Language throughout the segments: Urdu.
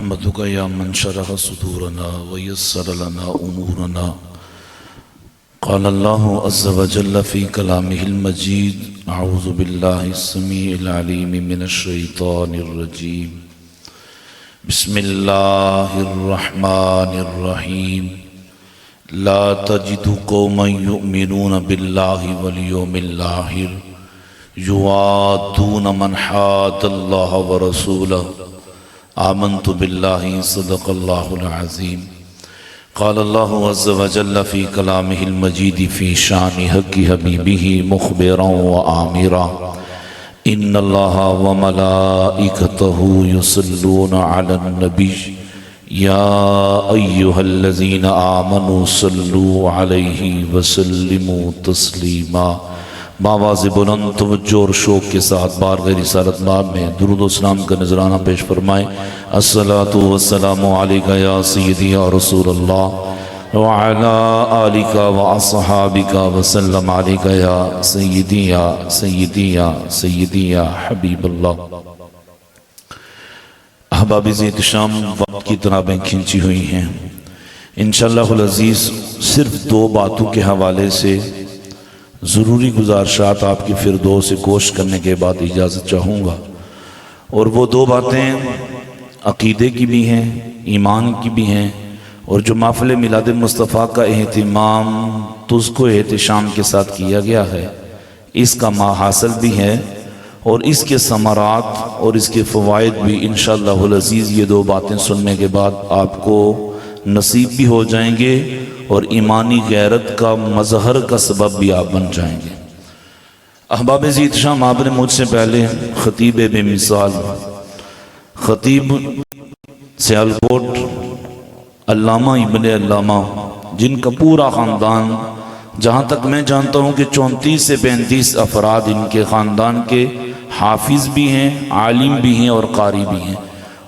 نحمدك يا من شرح صدورنا ويسر لنا أمورنا. قال الله عز وجل في كلامه المجيد: أعوذ بالله السميع العليم من الشيطان الرجيم. بسم الله الرحمن الرحيم. لا تجد قوما يؤمنون بالله واليوم الآخر يوادون من حاد الله ورسوله آمنت بالله صدق الله العظيم. قال الله عز وجل في كلامه المجيد في شان حق حبيبه مخبرا وآمرا: إن الله وملائكته يصلون على النبي يا أيها الذين آمنوا صلوا عليه وسلموا تسليما. باواز بلند توجہ اور شوق کے ساتھ بارگاہ رسالت باب میں درود و سلام کا نذرانہ پیش فرمائیں. الصلاۃ والسلام علیک یا سیدی یا رسول اللہ وعلی آلک واصحابک وسلم علیک یا سیدی یا سیدی یا سیدی یا حبیب اللہ. احباب احتشام، وقت کی طرابیں کھینچی ہوئی ہیں. انشاءاللہ العزیز صرف دو باتوں کے حوالے سے ضروری گزارشات آپ کی فردوس سے گوش کرنے کے بعد اجازت چاہوں گا، اور وہ دو باتیں عقیدے کی بھی ہیں، ایمان کی بھی ہیں، اور جو محفل میلاد مصطفیٰ کا اہتمام تجھ کو احتشام کے ساتھ کیا گیا ہے، اس کا حاصل بھی ہے، اور اس کے ثمرات اور اس کے فوائد بھی انشاءاللہ العزیز یہ دو باتیں سننے کے بعد آپ کو نصیب بھی ہو جائیں گے، اور ایمانی غیرت کا مظہر کا سبب بھی آپ بن جائیں گے. احباب احتشام، آپ نے مجھ سے پہلے خطیب بے مثال، خطیب سیالکوٹ علامہ ابن علامہ، جن کا پورا خاندان، جہاں تک میں جانتا ہوں کہ 34 سے 35 افراد ان کے خاندان کے حافظ بھی ہیں، عالم بھی ہیں اور قاری بھی ہیں،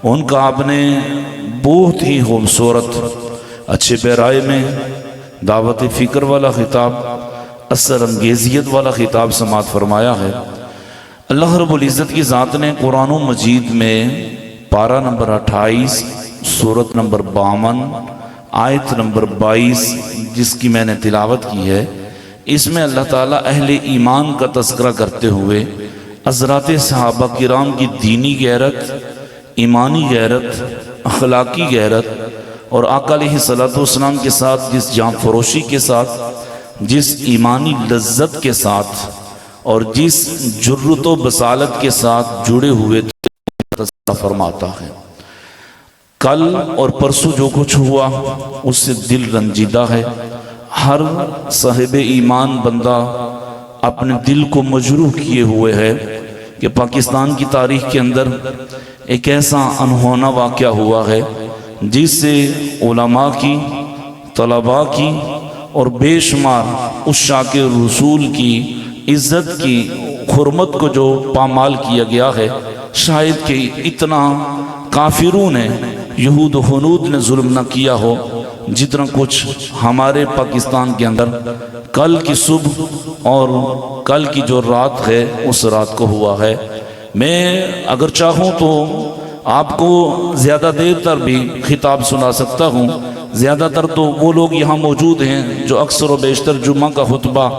ان کا آپ نے بہت ہی خوبصورت اچھے پیرائے میں دعوت فکر والا خطاب، اثر انگیزیت والا خطاب سماعت فرمایا ہے. اللہ رب العزت کی ذات نے قرآن مجید میں پارہ نمبر 28 سورت نمبر 52 آیت نمبر 22 جس کی میں نے تلاوت کی ہے، اس میں اللہ تعالیٰ اہل ایمان کا تذکرہ کرتے ہوئے حضرات صحابہ کرام کی دینی غیرت، ایمانی غیرت، اخلاقی غیرت، اور آقا علیہ السلام کے ساتھ جس جان فروشی کے ساتھ، جس ایمانی لذت کے ساتھ، اور جس جرت و بصالت کے ساتھ جڑے ہوئے تذکرہ فرماتا ہے. کل اور پرسوں جو کچھ ہوا اس سے دل رنجیدہ ہے. ہر صاحب ایمان بندہ اپنے دل کو مجروح کیے ہوئے ہے کہ پاکستان کی تاریخ کے اندر ایک ایسا انہونا واقعہ ہوا ہے جس سے علماء کی، طلباء کی اور بے شمار عشاق رسول کی عزت کی حرمت کو جو پامال کیا گیا ہے. شاید کہ اتنا کافروں نے، یہود و ہنود نے ظلم نہ کیا ہو جتنا کچھ ہمارے پاکستان کے اندر کل کی صبح اور کل کی جو رات ہے اس رات کو ہوا ہے. میں اگر چاہوں تو آپ کو زیادہ دیر تر بھی خطاب سنا سکتا ہوں. زیادہ تر تو وہ لوگ یہاں موجود ہیں جو اکثر و بیشتر جمعہ کا خطبہ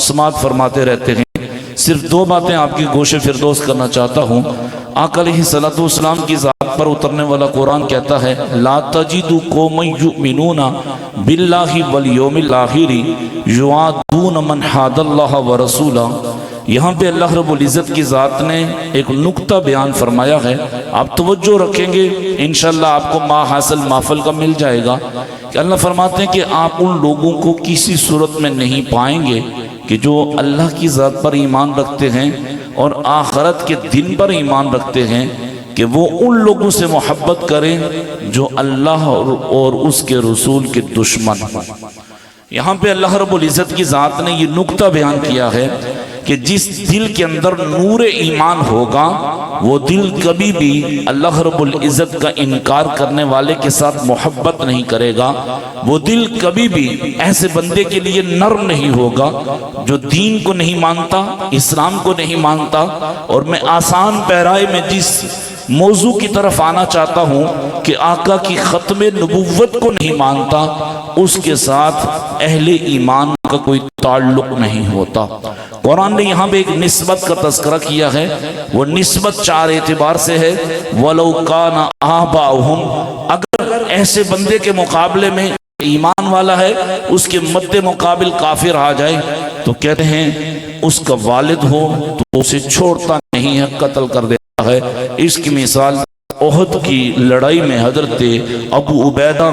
سماعت فرماتے رہتے ہیں. صرف دو باتیں آپ کی گوش فردوس کرنا چاہتا ہوں. آقا علیہ السلام کی ذات پر اترنے والا قرآن کہتا ہے: لا تجد قوما یؤمنون باللہ والیوم الآخر یوادون من حاد اللہ ورسولہ. یہاں پہ اللہ رب العزت کی ذات نے ایک نکتہ بیان فرمایا ہے. آپ توجہ رکھیں گے انشاءاللہ آپ کو حاصل محفل کا مل جائے گا کہ اللہ فرماتے ہیں کہ آپ ان لوگوں کو کسی صورت میں نہیں پائیں گے کہ جو اللہ کی ذات پر ایمان رکھتے ہیں اور آخرت کے دن پر ایمان رکھتے ہیں کہ وہ ان لوگوں سے محبت کریں جو اللہ اور اس کے رسول کے دشمن ہیں. یہاں پہ اللہ رب العزت کی ذات نے یہ نکتہ بیان کیا ہے کہ جس دل کے اندر نور ایمان ہوگا وہ دل کبھی بھی اللہ رب العزت کا انکار کرنے والے کے ساتھ محبت نہیں کرے گا. وہ دل کبھی بھی ایسے بندے کے لیے نرم نہیں ہوگا جو دین کو نہیں مانتا، اسلام کو نہیں مانتا، اور میں آسان پیرائے میں جس موضوع کی طرف آنا چاہتا ہوں کہ آقا کی ختم نبوت کو نہیں مانتا اس کے ساتھ اہل ایمان کا کوئی تعلق نہیں ہوتا۔ قرآن نے یہاں پہ ایک نسبت کا تذکرہ کیا ہے، وہ نسبت چار اعتبار سے ہے۔ وَلَوْ كَانَ آبَاؤُهُمْ، اگر ایسے بندے کے مقابلے میں ایمان والا ہے اس کے مد مقابل کافر آ جائے تو کہتے ہیں اس کا والد ہو تو اسے چھوڑتا نہیں ہے، قتل کر دیتا ہے۔ اس کی مثال احد کی لڑائی میں حضرت ابو عبیدہ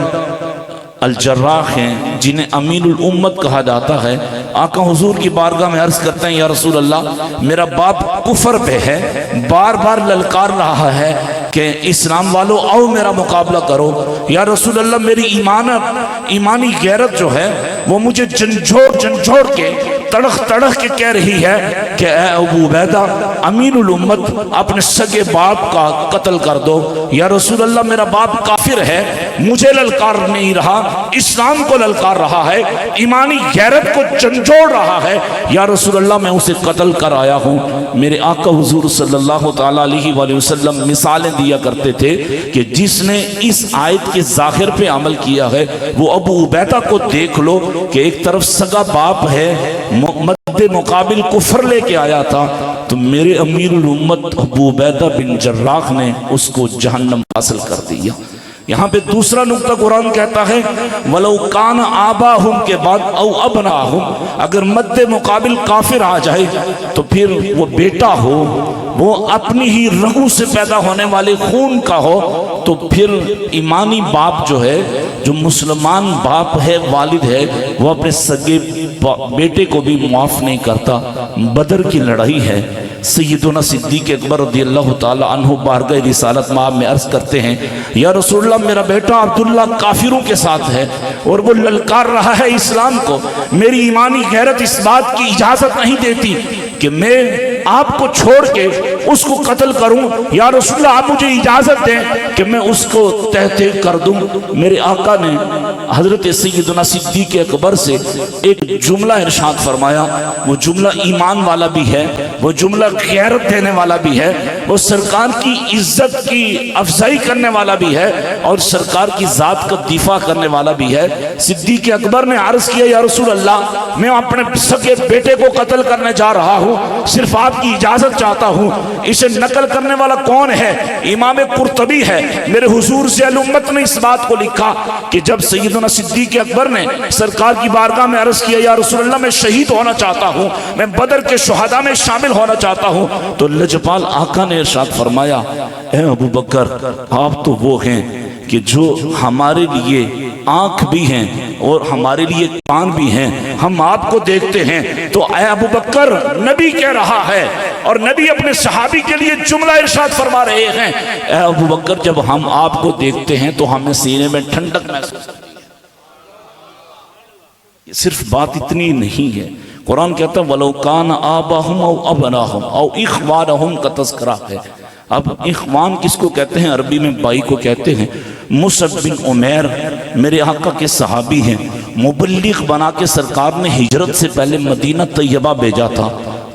الجراح ہیں جنہیں امین الامت کہا جاتا ہے۔ آقا حضور کی بارگاہ میں عرض کرتے ہیں یا رسول اللہ میرا باپ کفر پہ ہے، بار بار للکار رہا ہے کہ اسلام والو آؤ میرا مقابلہ کرو۔ یا رسول اللہ میری ایمانی غیرت جو ہے وہ مجھے جھنجھوڑ کے تڑخ کے کہہ رہی ہے کہ اے ابو عبیدہ امین الامت اپنے سگے باپ کا قتل کر دو۔ یا رسول اللہ میرا باپ کافر ہے، مجھے للکار نہیں رہا، اسلام کو للکار رہا ہے، ایمانی غیرت کو جھنجھوڑ رہا ہے، یا رسول اللہ میں اسے قتل کر آیا ہوں۔ میرے آقا حضور صلی اللہ تعالیٰ علیہ وآلہ وسلم مثالیں دیا کرتے تھے کہ جس نے اس آیت کے ظاہر پہ عمل کیا ہے وہ ابو عبیدہ کو دیکھ لو کہ ایک طرف سگا باپ ہے، مد مقابل کفر لے کے آیا تھا، تو میرے امیر الامت ابو عبیدہ بن جراح نے اس کو جہنم حاصل کر دیا۔ یہاں پہ دوسرا نقطہ قرآن کہتا ہے وَلَوْ كَانَ آبَاهُمْ کے بعد او ابناہم، اگر مد مقابل کافر آ جائے تو پھر وہ بیٹا ہو، وہ اپنی ہی رگوں سے پیدا ہونے والے خون کا ہو، تو پھر ایمانی باپ جو ہے، جو مسلمان باپ ہے، والد ہے، وہ اپنے سگے بیٹے کو بھی معاف نہیں کرتا۔ بدر کی لڑائی ہے، سیدنا صدیق اکبر رضی اللہ تعالی عنہ بارگاہ رسالت مآب میں عرض کرتے ہیں یا رسول اللہ میرا بیٹا عبداللہ کافروں کے ساتھ ہے اور وہ للکار رہا ہے اسلام کو، میری ایمانی غیرت اس بات کی اجازت نہیں دیتی کہ میں آپ کو چھوڑ کے اس کو قتل کروں، یا رسول اللہ آپ مجھے اجازت دیں کہ میں اس کو تہتے کر دوں۔ میرے آقا نے حضرت سیدنا صدیق اکبر سے ایک جملہ ارشاد فرمایا، وہ جملہ ایمان والا بھی ہے، وہ جملہ غیرت دینے والا بھی ہے، وہ سرکار کی عزت کی افزائی کرنے والا بھی ہے اور سرکار کی ذات کا دفاع کرنے والا بھی ہے۔ صدیق اکبر نے عرض کیا یا رسول اللہ میں اپنے سگے بیٹے کو قتل کرنے جا رہا ہوں، صرف آپ کی اجازت چاہتا ہوں۔ اسے نقل کرنے والا کون ہے؟ امام قرطبی ہے۔ میرے حضور سے الامت نے اس بات کو لکھا کہ جب سیدنا صدیق اکبر نے سرکار کی بارگاہ میں عرض کیا یا رسول اللہ میں شہید ہونا چاہتا ہوں، میں بدر کے شہداء میں شامل ہونا چاہتا ہوں، تو لجپال آقا نے ارشاد فرمایا اے ابو بکر آپ تو وہ ہیں کہ جو ہمارے لیے آنکھ بھی ہیں اور ہمارے لیے کان بھی ہیں، ہم آپ کو دیکھتے ہیں۔ تو اے ابو بکر نبی کہہ رہا ہے اور نبی اپنے صحابی کے لیے جملہ ارشاد فرما رہے ہیں اے ابو بکر جب ہم آپ کو دیکھتے ہیں تو ہمیں سینے میں ٹھنڈک محسوس ہوتی ہے۔ صرف بات اتنی نہیں ہے، قرآن کہتا ہے وَلَوْ كَانَ آبَاهُمْ أَوْ أَبْنَاهُمْ أَوْ إِخْوَانَهُمْ کا تذکرہ ہے۔ اب اخوان کس کو کہتے ہیں؟ عربی میں بھائی کو کہتے ہیں۔ مصعب بن عمیر میرے آقا کے صحابی ہیں، مبلغ بنا کے سرکار نے ہجرت سے پہلے مدینہ طیبہ بھیجا تھا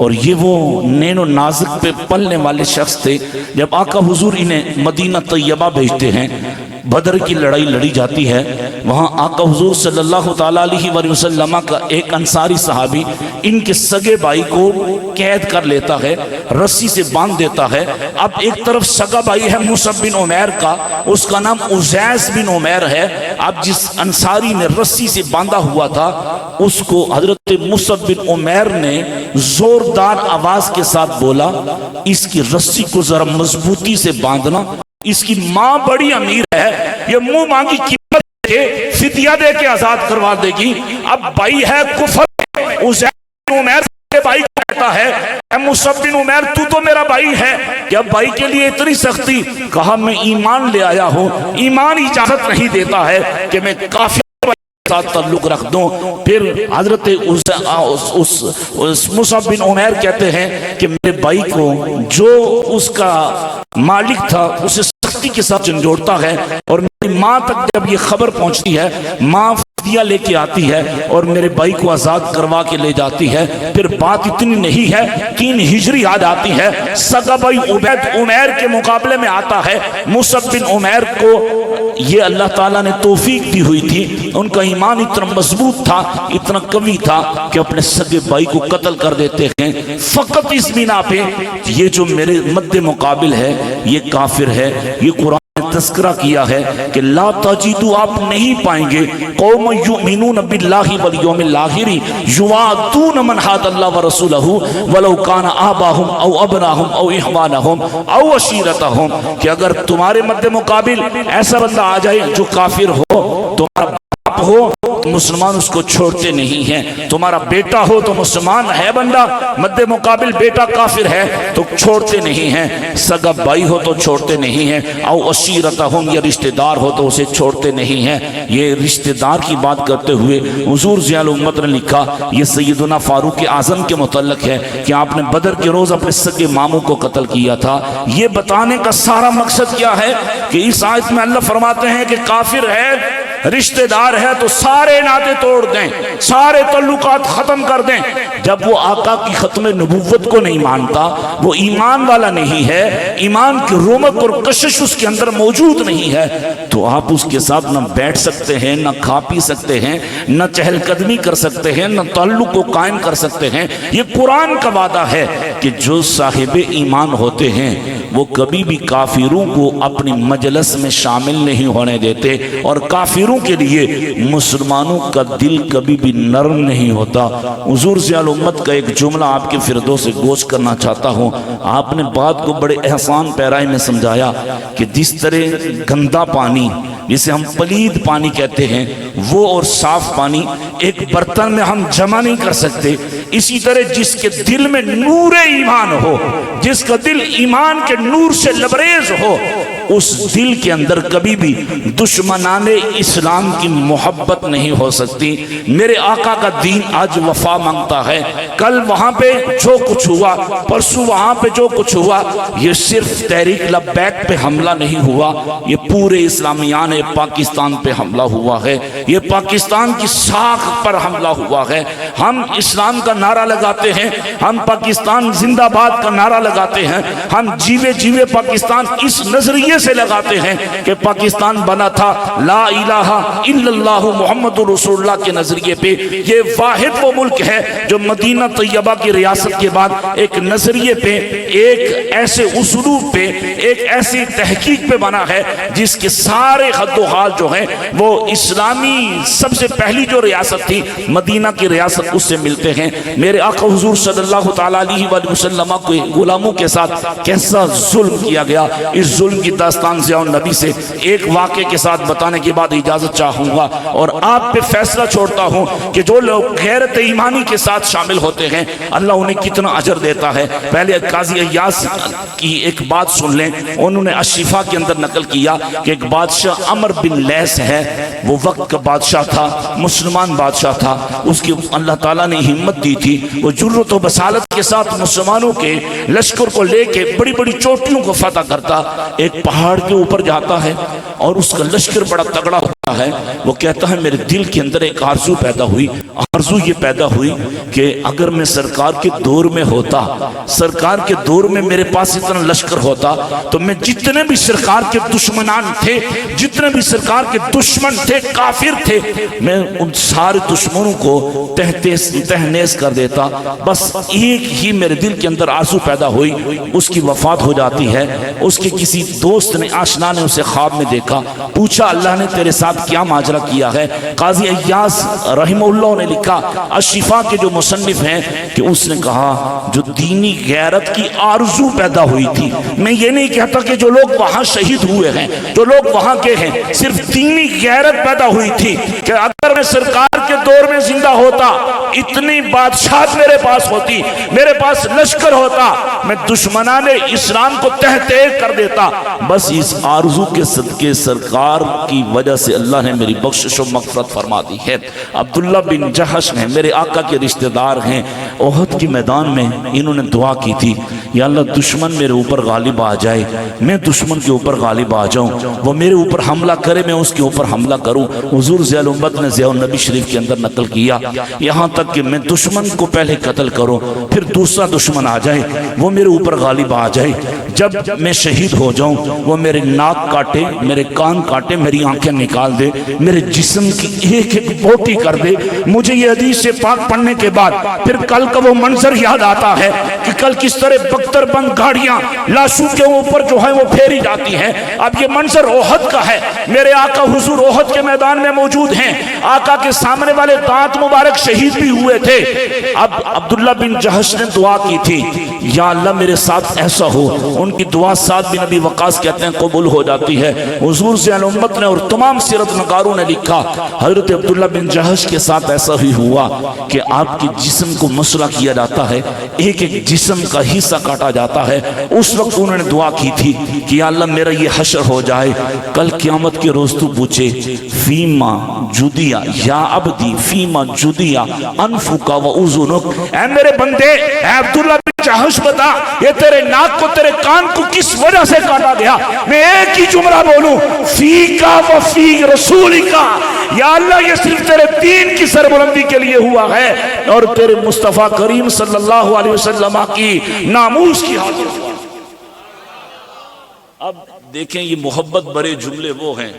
اور یہ وہ نین و نازک پہ پلنے والے شخص تھے۔ جب آقا حضور انہیں مدینہ طیبہ بھیجتے ہیں، بدر کی لڑائی لڑی جاتی ہے، وہاں آقا حضور صلی اللہ تعالیٰ علیہ وآلہ وسلم کا ایک انصاری صحابی ان کے سگے بھائی کو قید کر لیتا ہے، رسی سے باندھ دیتا ہے۔ اب ایک طرف سگا بھائی ہے مصعب بن عمیر کا، اس کا نام عزیز بن عمیر ہے۔ اب جس انصاری نے رسی سے باندھا ہوا تھا اس کو حضرت مصعب بن عمیر نے زوردار آواز کے ساتھ بولا اس کی رسی کو ذرا مضبوطی سے باندھنا، اس کی ماں بڑی امیر ہے، یہ منہ مانگی قیمت دے کے فدیہ دے کے آزاد کروا دے گی۔ اب بھائی ہے کفر، عزیز بن عمیر سے بھائی کہتا ہے اے مصعب بن عمیر تو میرا بھائی ہے، کیا بھائی کے لیے اتنی سختی؟ کہا میں ایمان لے آیا ہوں، ایمان اجازت نہیں دیتا ہے کہ میں کافر ساتھ تعلق رکھ دوں۔ پھر حضرت مصعب بن عمیر کہتے ہیں کہ میرے بھائی کو جو اس کا مالک تھا اسے سختی کے ساتھ جھنجھوڑتا ہے، اور میری ماں تک جب یہ خبر پہنچتی ہے، ماں فدیہ لے کے آتی ہے اور میرے بھائی کو آزاد کروا کے لے جاتی ہے. پھر بات اتنی نہیں ہے، 3 ہجری آ جاتی ہے، سگا بھائی عبید عمیر کے مقابلے میں آتا ہے. مصعب بن عمیر کو یہ اللہ تعالیٰ نے توفیق دی ہوئی تھی، ان کا ایمان اتنا مضبوط تھا، اتنا قوی تھا کہ اپنے سگے بھائی کو قتل کر دیتے ہیں فقط اس بنا پہ یہ جو میرے مد مقابل ہے یہ کافر ہے. یہ قرآن تذکرہ کیا ہے کہ لا تجدوا، آپ نہیں پائیں گے، قوم یؤمنون باللہ والیوم الآخر یوادون من حاد اللہ ورسولہ ولو کان آباہم او ابناہم او اخوانہم او عشیرتہم، کہ اگر تمہارے مد مقابل ایسا بندہ آ جائے جو کافر ہو، تمہارا باپ ہو، مسلمان اس کو چھوڑتے نہیں ہیں. تمہارا بیٹا ہو تو مسلمان ہے بندہ، مد مقابل بیٹا کافر ہے تو چھوڑتے نہیں ہیں. سگا بھائی ہو تو چھوڑتے نہیں ہیں. او عشیرتہم، یا رشتہ دار ہو تو اسے چھوڑتے نہیں ہیں. یہ رشتہ دار کی بات کرتے ہوئے حضور ضیاء الامت نے لکھا، یہ سیدنا فاروق اعظم کے متعلق ہے کہ آپ نے بدر کے روز اپنے سگے ماموں کو قتل کیا تھا. یہ بتانے کا سارا مقصد کیا ہے کہ اس آیت میں اللہ فرماتے ہیں کہ کافر ہے، رشتہ دار ہے تو سارے ناطے توڑ دیں، سارے تعلقات ختم کر دیں. جب وہ آقا کی ختم نبوت کو نہیں مانتا، وہ ایمان والا نہیں ہے، ایمان کی رونق اور کشش اس کے اندر موجود نہیں ہے، تو آپ اس کے ساتھ نہ بیٹھ سکتے ہیں، نہ کھا پی سکتے ہیں، نہ چہل قدمی کر سکتے ہیں، نہ تعلق کو قائم کر سکتے ہیں. یہ قرآن کا وعدہ ہے کہ جو صاحب ایمان ہوتے ہیں وہ کبھی بھی کافروں کو اپنی مجلس میں شامل نہیں ہونے دیتے، اور کافروں کے لیے مسلمانوں کا دل کبھی بھی نرم نہیں ہوتا. حضور ضیاء الامت کا ایک جملہ آپ کے فردوس گوش کرنا چاہتا ہوں. آپ نے بات کو بڑے احسان پیرائی میں سمجھایا کہ جس طرح گندا پانی جسے ہم پلید پانی کہتے ہیں وہ اور صاف پانی ایک برتن میں ہم جمع نہیں کر سکتے، اسی طرح جس کے دل میں نور ایمان ہو، جس کا دل ایمان کے نور سے لبریز ہو، اس دل کے اندر کبھی بھی دشمنان اسلام کی محبت نہیں ہو سکتی. میرے آقا کا دین آج وفا مانگتا ہے. کل وہاں پہ جو کچھ ہوا، پرسوں وہاں پہ جو کچھ ہوا، یہ صرف تحریک لبیک پہ حملہ نہیں ہوا، یہ پورے اسلامیان پاکستان پہ حملہ ہوا ہے، یہ پاکستان کی ساکھ پر حملہ ہوا ہے. ہم اسلام کا نعرہ لگاتے ہیں، ہم پاکستان زندہ باد کا نعرہ لگاتے ہیں، ہم جیوے جیوے پاکستان اس نظریے سے لگاتے ہیں کہ پاکستان بنا تھا لا الہ الا اللہ محمد رسول اللہ کے نظریے پہ. یہ واحد وہ ملک ہے جو مدینہ طیبہ کی ریاست کے بعد ایک نظریے پہ، ایک ایسے اسلوب پہ، ایک ایسی تحقیق پہ بنا ہے جس کے سارے حد و حال جو ہیں وہ اسلامی سب سے پہلی جو ریاست تھی مدینہ کی ریاست اس سے ملتے ہیں. میرے آقا حضور صلی اللہ تعالیٰ علیہ وآلہ وسلم کے غلاموں کے ساتھ کیسا ظلم کیا گیا. اس ظلم کی داستان ضیاء النبی سے ایک واقعے کے ساتھ بتانے کے بعد اجازت چاہوں گا اور آپ پہ فیصلہ چھوڑتا ہوں کہ جو لوگ غیرت ایمانی کے ساتھ شامل ہوتے ہیں اللہ انہیں کتنا اجر دیتا ہے. پہلے قاضی ایاز کی ایک بات سن لیں. انہوں نے الشفا کے اندر نقل کیا کہ ایک بادشاہ عمر بن لیس ہے، وہ وقت کا بادشاہ تھا، مسلمان بادشاہ تھا. اس کی اللہ تعالیٰ نے ہمت دی تھی، وہ جرت و بسالت کے ساتھ مسلمانوں کے لشکر کو لے کے بڑی بڑی چوٹیوں کو فتح کرتا. ایک پہاڑ کے اوپر جاتا ہے اور اس کا لشکر بڑا تگڑا ہوتا ہے. وہ کہتا ہے میرے دل کے اندر ایک آرزو پیدا ہوئی. آرزو یہ پیدا ہوئی کہ اگر میں سرکار کے دور میں ہوتا، سرکار کے دور میں میرے پاس اتنا لشکر ہوتا تو میں جتنے بھی سرکار کے دشمنان تھے، جتنے بھی سرکار کے دشمن تھے، کافر تھے، میں ان سارے دشمنوں کو تہنیز کر دیتا. بس ایک ہی میرے دل کے اندر آرزو پیدا ہوئی. اس کی وفات ہو جاتی ہے. اس کے کسی دوست نے، آشنا نے اسے خواب میں دیکھا، پوچھا اللہ نے تیرے ساتھ کیا ماجرا کیا ہے؟ قاضی ایاز رحمہ اللہ نے لکھا، الشفا کے جو مصنف ہیں، کہ اس نے کہا جو دینی غیرت کی آرزو پیدا ہوئی تھی. میں یہ نہیں کہتا کہ جو لوگ وہاں شہید ہوئے ہیں، جو لوگ وہاں کے ہیں، صرف دینی غیرت پیدا ہوئی تھی کہ اگر میں سرکار کے دور میں زندہ ہوتا اتنی بادشاہت میرے پاس ہوتی، میرے پاس لشکر ہوتا، میں دشمنان اسلام کو تہ تیغ کر دیتا۔ بس اس آرزو کے صدقے سرکار کی وجہ سے اللہ نے میری بخشش و مغفرت فرما دی ہے۔ عبداللہ بن جہش ہیں، میرے آقا کے رشتہ دار ہیں، احد کی میدان میں انہوں نے دعا کی تھی، یا اللہ دشمن میرے اوپر غالب آ جائے، میں دشمن کے اوپر غالب آ جاؤں، وہ میرے اوپر حملہ کرے میں اس کے اوپر حملہ کروں۔ حضور ضیاء الامت نے ضیاء النبی شریف کے اندر نقل کیا، یہاں تک کہ میں دشمن کو پہلے قتل کروں، پھر دوسرا دشمن آ جائے، وہ میرے اوپر غالب آ جائے، جب میں شہید ہو جاؤں وہ میرے ناک کاٹے، میرے کان کاٹے، میری آنکھیں نکال دے، میرے جسم کی ایک ایک بوٹی کر دے۔ مجھے یہ حدیث سے پاک پڑھنے کے بعد پھر کل کا وہ منظر یاد آتا ہے کہ کل کس طرح بختر بند گاڑیاں لاشوں کے اوپر جو ہے وہ پھیری جاتی ہیں۔ اب یہ منظر احد کا ہے، میرے آقا حضور احد کے میدان میں موجود ہیں، آقا کے سامنے والے دانت مبارک شہید بھی ہوئے تھے۔ اب عبداللہ بن جہش نے دعا کی تھی، یا اللہ میرے ساتھ ایسا ہو، ان کی دعا سعد بن ابی وقاص کہتے ہیں قبول ہو جاتی ہے۔ حضور ضیاء الامت نے اور تمام سیرت نگاروں نے لکھا حضرت عبداللہ بن جہش کے ساتھ ایسا ہی ہوا کہ آپ کے جسم کو مسئلہ کیا جاتا ہے، ایک ایک جسم کا حصہ کاٹا جاتا ہے۔ اس وقت انہوں نے دعا کی تھی کہ یا اللہ میرا یہ حشر ہو جائے، کل قیامت کے روز تو پوچھے فیما جدیا یا عبدی فیما جدیا انفک و اذنک، اے میرے بندے، اے عبداللہ بن جہش بتا یہ تیرے ناک کو تیرے کان کو کس وجہ سے کاٹا گیا؟ میں ایک ہی جملہ بولوں، فیکا و فی رسولکا، یا اللہ یہ صرف تیرے دین کی سربلندی کے لیے ہوا ہے اور تیرے مصطفیٰ کریم صلی اللہ علیہ وسلم کی ناموس کی حاضر ہوا۔ اب دیکھیں یہ محبت برے جملے وہ ہیں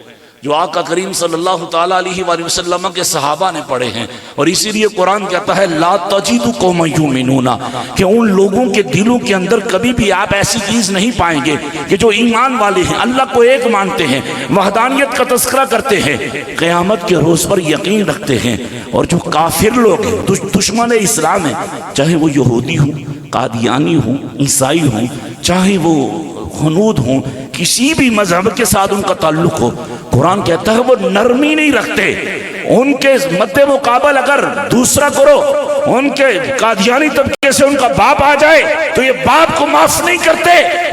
جو آقا کریم صلی اللہ تعالیٰ علیہ وآلہ وسلم کے صحابہ نے پڑھے ہیں، اور اسی لیے قرآن کہتا ہے لا تجد قوما یؤمنون، کہ ان لوگوں کے دلوں کے اندر کبھی بھی آپ ایسی چیز نہیں پائیں گے کہ جو ایمان والے ہیں، اللہ کو ایک مانتے ہیں، وحدانیت کا تذکرہ کرتے ہیں، قیامت کے روز پر یقین رکھتے ہیں، اور جو کافر لوگ ہیں، دشمن اسلام ہیں، چاہے وہ یہودی ہوں، قادیانی ہوں، عیسائی ہوں، چاہے وہ ہنود ہوں، کسی بھی مذہب کے ساتھ ان کا تعلق ہو، قرآن کہتا ہے وہ نرمی نہیں رکھتے۔ ان کے مد مقابل اگر دوسرا کرو، ان کے قادیانی طبقے سے ان کا باپ آ جائے تو یہ باپ کو معاف نہیں کرتے،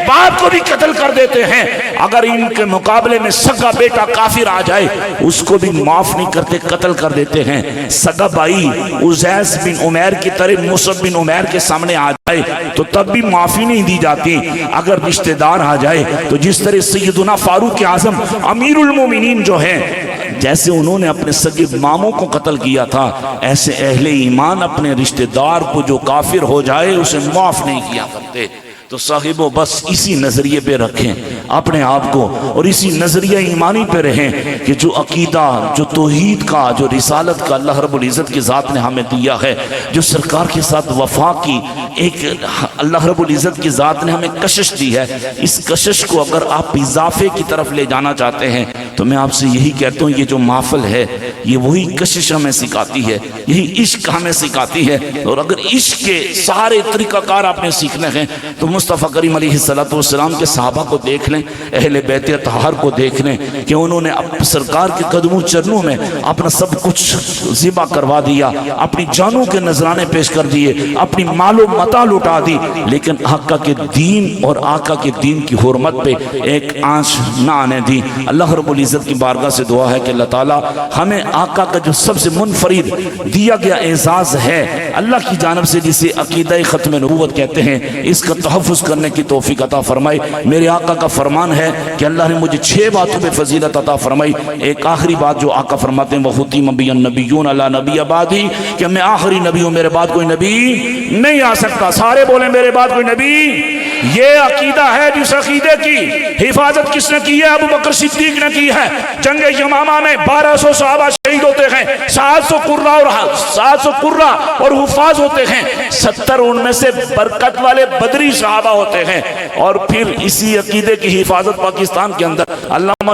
باپ کو بھی قتل کر دیتے ہیں۔ اگر ان کے مقابلے میں سگا بیٹا کافر آ جائے اس کو بھی معاف نہیں کرتے، قتل کر دیتے ہیں۔ سگا بھائی عزیز بن عمیر کی طرح مصعب بن عمیر کے سامنے آ جائے تو تب بھی معافی نہیں دی جاتی۔ اگر رشتہ دار آ جائے تو جس طرح سیدنا فاروق اعظم امیر المومنین جو ہیں، جیسے انہوں نے اپنے سگے ماموں کو قتل کیا تھا، ایسے اہل ایمان اپنے رشتہ دار کو جو کافر ہو جائے اسے معاف نہیں کیا کرتے۔ تو صاحبو بس اسی نظریے پہ رکھیں اپنے آپ کو، اور اسی نظریہ ایمانی پہ رہیں کہ جو عقیدہ، جو توحید کا، جو رسالت کا اللہ رب العزت کی ذات نے ہمیں دیا ہے، جو سرکار کے ساتھ وفا کی ایک اللہ رب العزت کی ذات نے ہمیں کشش دی ہے، اس کشش کو اگر آپ اضافے کی طرف لے جانا چاہتے ہیں تو میں آپ سے یہی کہتا ہوں یہ جو محفل ہے یہ وہی کشش ہمیں سکھاتی ہے، یہی عشق ہمیں سکھاتی ہے۔ اور اگر عشق کے سارے طریقہ کار آپ نے سیکھنے ہیں تو مصطفیٰ کریم علیہ السلام کے صحابہ کو دیکھ لیں، اہل بیت اطہار کو دیکھ لیں کہ انہوں نے سرکار کے قدموں چرنوں میں اپنا سب کچھ ذبح کروا دیا، اپنی جانوں کے نذرانے پیش کر دیے، اپنی مال و متاع لٹا دی، لیکن آقا کے دین اور آقا کے دین کی حرمت پہ ایک آنچ نہ آنے دی۔ اللہ رب العزت کی بارگاہ سے دعا ہے کہ اللہ تعالی ہمیں آقا کا جو سب سے منفرد دیا گیا اعزاز ہے اللہ کی جانب سے، جسے عقیدہ ختم نبوت کہتے ہیں، اس کا تحفظ کرنے کی توفیق عطا فرمائے۔ میرے آقا کا فرمان ہے کہ اللہ نے مجھے 6 باتوں پہ فضیلت عطا فرمائی۔ ایک آخری بات جو آقا فرماتے ہیں وَخُتِمَ بِيَ النَّبِيُّونَ لَا نَبِيَّ بَعْدِي، کہ میں آخری نبی ہوں، میرے بعد کوئی نبی نہیں آ سکتا۔ سارے بولیں میرے بعد کوئی نبی۔ یہ عقیدہ ہے جس عقیدے کی حفاظت کس نے کی ہے؟ ابو بکر صدیق نے کی ہے۔ جنگ یمامہ میں 1200 صحابہ شہید ہوتے ہیں، 700 قرہ اور حفاظ ہوتے ہیں، 70 ان میں سے برکت والے بدری صحابہ ہوتے ہیں۔ اور پھر اسی عقیدے کی حفاظت پاکستان کے اندر علامہ